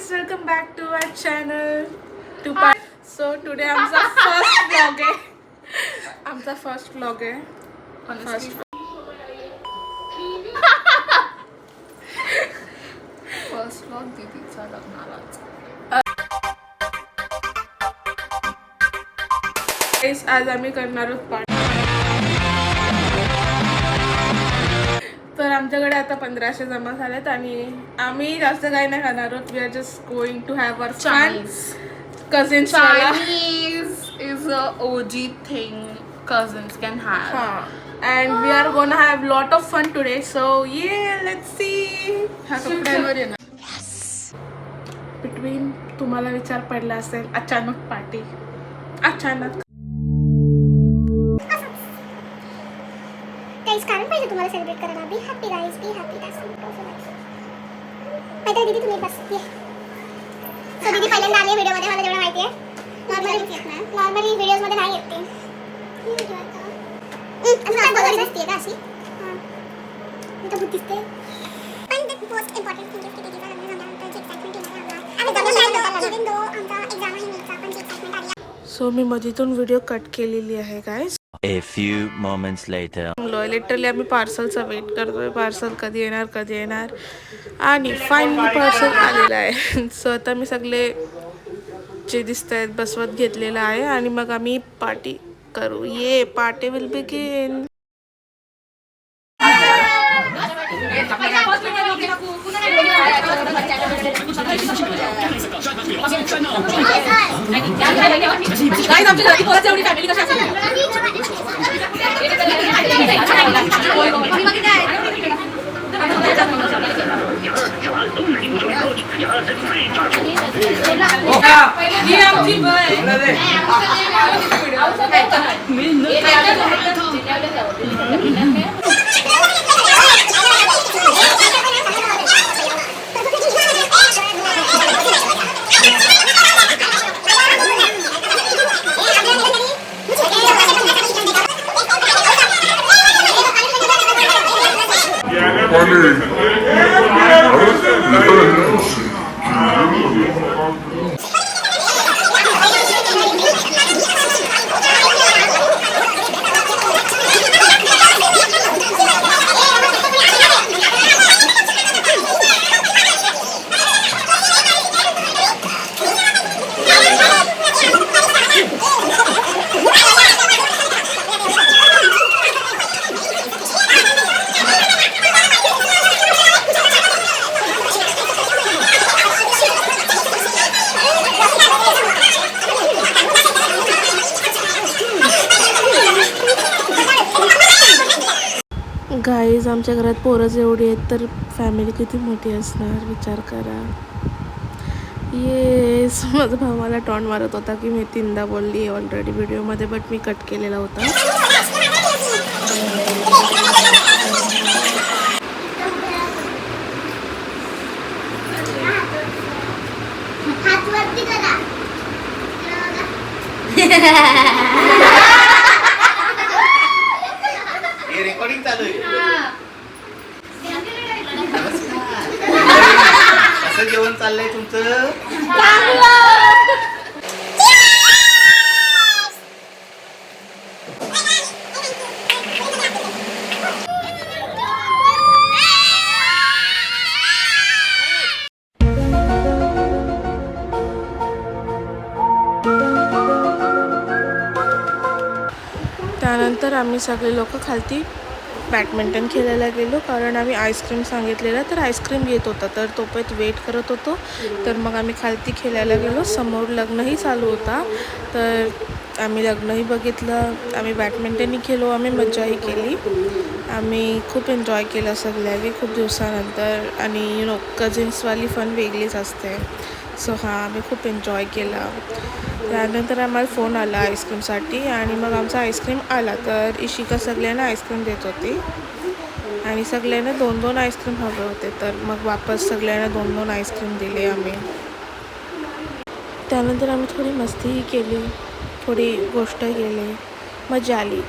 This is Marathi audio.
guys, welcome back to our channel. So today आमचा फर्स्ट vlog आहे. फर्स्ट व्लॉग दीदीचा लग्नालाच. आज आम्ही करणार आहोत पार्टी. तर आमच्याकडे आता 1500 जमा झालेत आणि आम्ही जास्त काही नाही खाणार आहोत. We are just going to have our cousins. Chinese is a OG thing cousins can have. And we are gonna have lot of fun today. So yeah, let's see. Between तुम्हाला विचार पडला असेल अचानक पार्टी. अचानक गाइस कारण पाहिजे तुम्हाला सेलिब्रेट करायला. Be happy guys, be happy. That's पहिला दीदी तुम्ही बस ये. सो दीदी पहिल्यांदा आली व्हिडिओ मध्ये, मला जेवढं माहिती आहे. नॉर्मली व्हिडिओज मध्ये नाही येत ते. असं बघायला दिसते का अशी? हां मी तर भूत दिसते. पण the most important thing is की दीदीचा लग्न झाल्यानंतर जी एक्साइटमेंट येणार आहे आम्हाला. इवन दो आमचा एक्झाम आहे नीटचा, पण जी एक्साइटमेंट आली. सो मी मधीतून व्हिडिओ कट केलेली आहे guys. A few moments later. Literally आम्ही पार्सलचा वेट करतोय. पार्सल कधी येणार आणि फायनली पार्सल आलेलं आहे. सो आता मी सगळे जे दिसत आहेत बसवत घेतलेलं आहे आणि मग आम्ही पार्टी करू. ये पार्टी विल बिगिन. गाईज आमच्या घरात पोरं एवढी आहेत तर फॅमिली किती मोठी असणार विचार करा. येस माझा भाऊ मला टॉन मारत होता की मी 3दा बोलली ऑलरेडी व्हिडिओमध्ये, बट मी कट केलेला होता. रेकॉर्डिंग चालू आहे. कसं जेवण चाललंय तुमचं? त्यानंतर आम्ही सगळे लोक खालती बॅडमिंटन खेळायला गेलो, कारण आम्ही आईस्क्रीम सांगितलेलं तर आईस्क्रीम घेत होता, तर तोपर्यंत वेट करत होतो. तर मग आम्ही खालती खेळायला गेलो. समोर लग्नही चालू होता तर आम्ही लग्नही बघितलं, आम्ही बॅडमिंटनही खेळलो, आम्ही मज्जाही केली. आम्ही खूप एन्जॉय केलं सगळ्यांनी खूप दिवसानंतर. आणि कझिन्सवाली फन वेगळीच असते. सो आम्ही खूप एन्जॉय केला. त्यानंतर आम्हाला फोन आला आईस्क्रीमसाठी आणि मग आमचा आईस्क्रीम आला. तर इशिका सगळ्यांना आईस्क्रीम देत होती आणि सगळ्यांना 2-2 आईस्क्रीम हवे होते. तर मग वापस सगळ्यांना 2-2 आईस्क्रीम दिले आम्ही. त्यानंतर आम्ही थोडी मस्तीही केली, थोडी गोष्ट केली, मजा आली.